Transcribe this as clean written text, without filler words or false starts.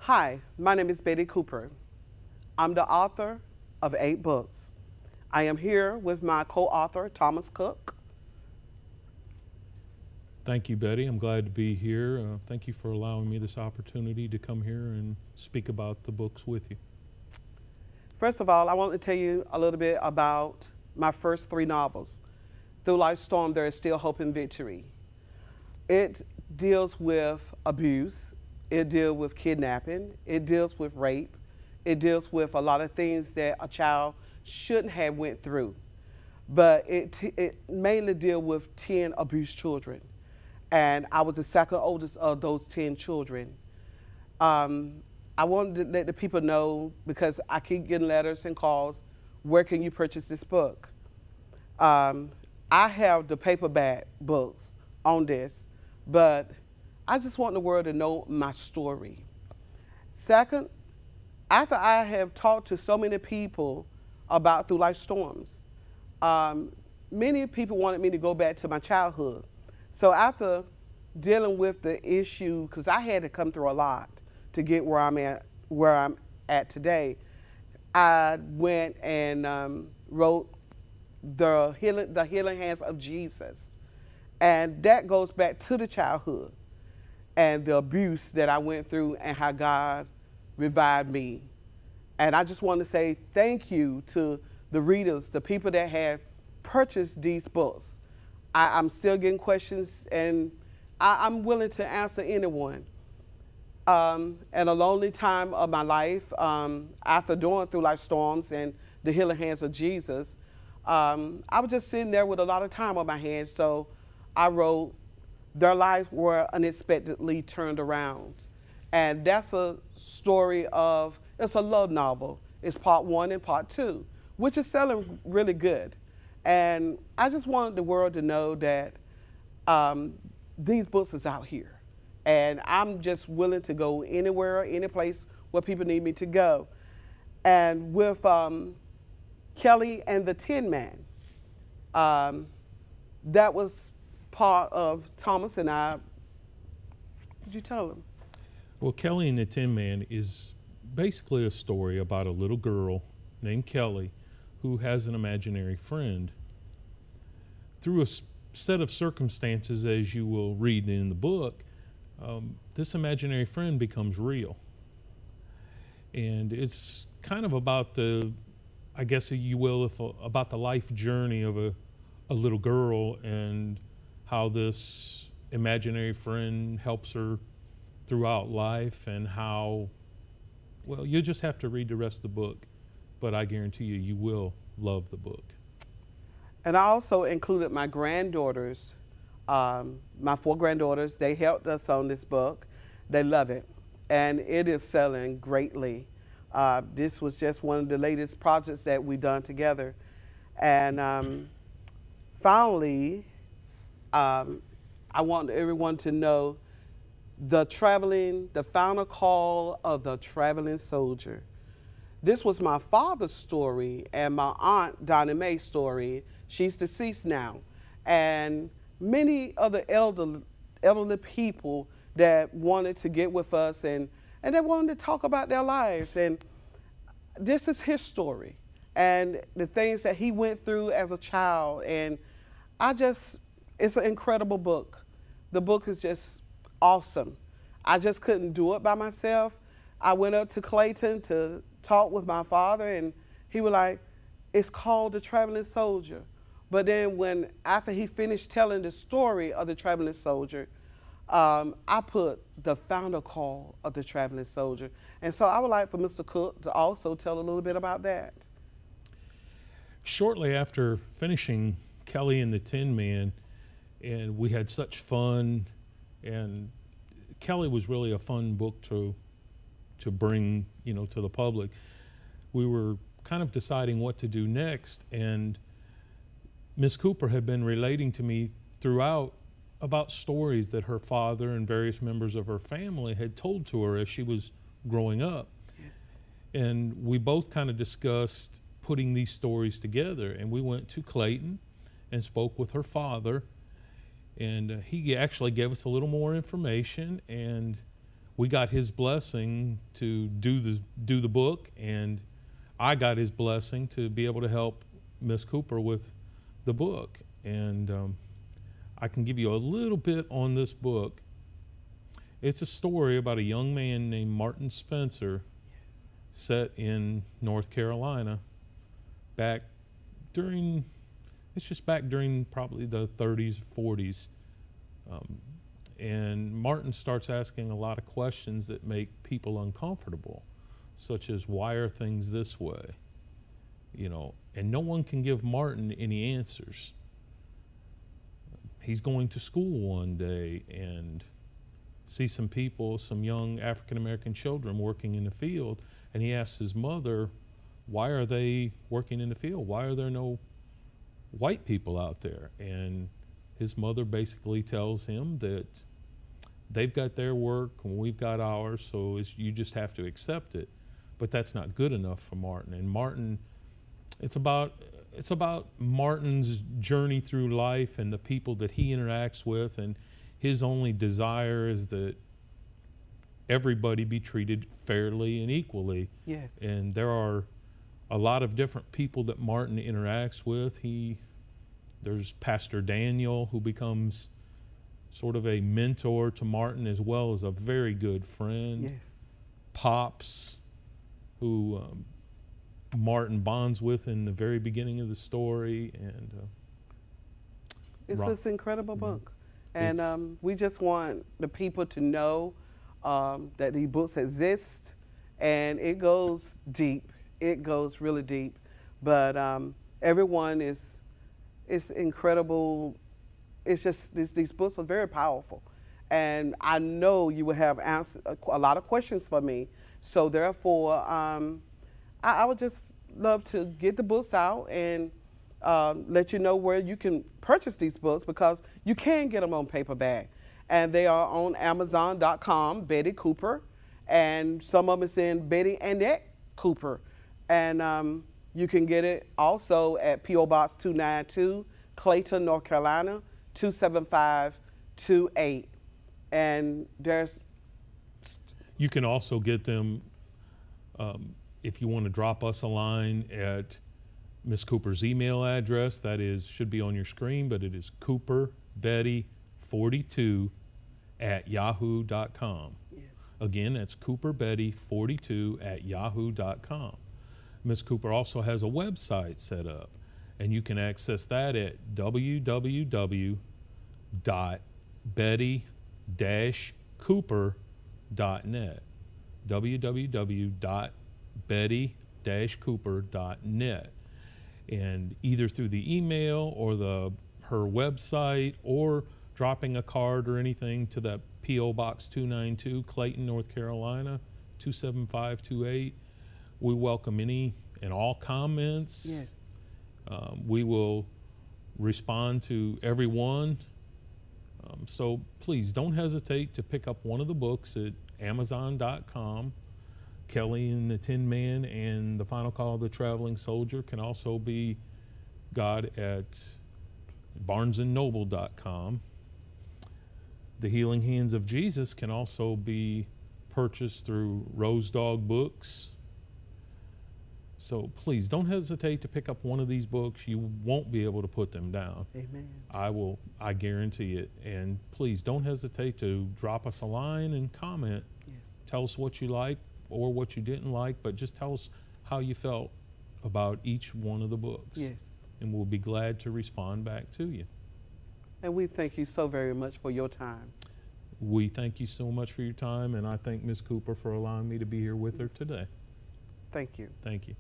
Hi, my name is Betty Cooper. I'm the author of 8 books. I am here with my co-author, Thomas Cook. Thank you, Betty. I'm glad to be here. Thank you for allowing me this opportunity to come here and speak about the books with you. First of all, I want to tell you a little bit about my first 3 novels. Through Life's Storm, There Is Still Hope and Victory. It deals with abuse. It deals with kidnapping. It deals with rape. It deals with a lot of things that a child shouldn't have went through. But it mainly deals with 10 abused children. And I was the second oldest of those 10 children. I wanted to let the people know, because I keep getting letters and calls, where can you purchase this book? I have the paperback books on this, but I just want the world to know my story. Second, after I have talked to so many people about Through Life's Storms, many people wanted me to go back to my childhood. So after dealing with the issue, because I had to come through a lot to get where I'm at today, I went and wrote the Healing Hands of Jesus. And that goes back to the childhood and the abuse that I went through and how God revived me. And I just want to say thank you to the readers, the people that have purchased these books. I'm still getting questions, and I'm willing to answer anyone. In a lonely time of my life, after going through Life's Storms and the Healing Hands of Jesus, I was just sitting there with a lot of time on my hands, so I wrote Their Lives Were Unexpectedly Turned Around. And that's a story of, it's a love novel. It's part 1 and part 2, which is selling really good. And I just wanted the world to know that these books is out here. And I'm just willing to go anywhere, any place where people need me to go. And with Kelly and the Tin Man, that was part of Thomas and I. Could you tell them? Well, Kelly and the Tin Man is basically a story about a little girl named Kelly who has an imaginary friend. Through a set of circumstances, as you will read in the book, this imaginary friend becomes real. And it's kind of about the, I guess you will, about the life journey of a little girl and how this imaginary friend helps her throughout life, and how, well, you just have to read the rest of the book, but I guarantee you, you will love the book. And I also included my granddaughters, my 4 granddaughters. They helped us on this book. They love it, and it is selling greatly. This was just one of the latest projects that we've done together. And finally, I want everyone to know the final call of the traveling soldier. This was my father's story and my aunt Donna Mae's story. She's deceased now. And many other elderly people that wanted to get with us, and they wanted to talk about their lives. And this is his story and the things that he went through as a child. And it's an incredible book. The book is just awesome. I just couldn't do it by myself. I went up to Clayton to talk with my father, and he was like, it's called The Traveling Soldier. But then after he finished telling the story of the traveling soldier, I put the final call of the traveling soldier. And so I would like for Mr. Cook to also tell a little bit about that. Shortly after finishing Kelly and the Tin Man, and we had such fun, and Kelly was really a fun book to bring, to the public. We were kind of deciding what to do next, and Miss Cooper had been relating to me throughout about stories that her father and various members of her family had told to her as she was growing up. Yes. And we both kind of discussed putting these stories together, and we went to Clayton and spoke with her father, and he actually gave us a little more information, and we got his blessing to do the book, and I got his blessing to be able to help Miss Cooper with the book. And I can give you a little bit on this book. It's a story about a young man named Martin Spencer, set in North Carolina, back during probably the 30s, 40s. And Martin starts asking a lot of questions that make people uncomfortable, such as, why are things this way? You know, and no one can give Martin any answers. He's going to school one day and see some people, some young African-American children working in the field, and he asks his mother, why are they working in the field? Why are there no white people out there? And his mother basically tells him that they've got their work and we've got ours, so you just have to accept it. But that's not good enough for Martin. And Martin, it's about Martin's journey through life and the people that he interacts with, and his only desire is that everybody be treated fairly and equally. Yes. And there are a lot of different people that Martin interacts with. There's Pastor Daniel, who becomes sort of a mentor to Martin as well as a very good friend. Yes. Pops, who Martin bonds with in the very beginning of the story. And it's this incredible book. And we just want the people to know that these books exist, and it goes deep. It goes really deep. But everyone is incredible. It's just these books are very powerful. And I know you will have a lot of questions for me. So therefore, I would just love to get the books out and let you know where you can purchase these books, because you can get them on paperback. And they are on Amazon.com, Betty Cooper, and some of it's in Betty Annette Cooper. And you can get it also at P.O. Box 292, Clayton, North Carolina, 27528. And you can also get them if you want to drop us a line at Miss Cooper's email address. That should be on your screen, but it is cooperbetty42@yahoo.com. Yes. Again, that's cooperbetty42@yahoo.com. Miss Cooper also has a website set up, and you can access that at www.betty-cooper.net. www.betty-cooper.net. And either through the email or her website, or dropping a card or anything to that P.O. Box 292, Clayton, North Carolina, 27528. We welcome any and all comments. Yes. We will respond to everyone. So please don't hesitate to pick up one of the books at Amazon.com. Kelly and the Tin Man and The Final Call of the Traveling Soldier can also be got at BarnesandNoble.com. The Healing Hands of Jesus can also be purchased through Rose Dog Books. So please don't hesitate to pick up one of these books. You won't be able to put them down. Amen. I guarantee it. And please don't hesitate to drop us a line and comment. Yes. Tell us what you like or what you didn't like, but just tell us how you felt about each one of the books. Yes. And we'll be glad to respond back to you. And we thank you so very much for your time. We thank you so much for your time, and I thank Ms. Cooper for allowing me to be here with her today. Thank you. Thank you.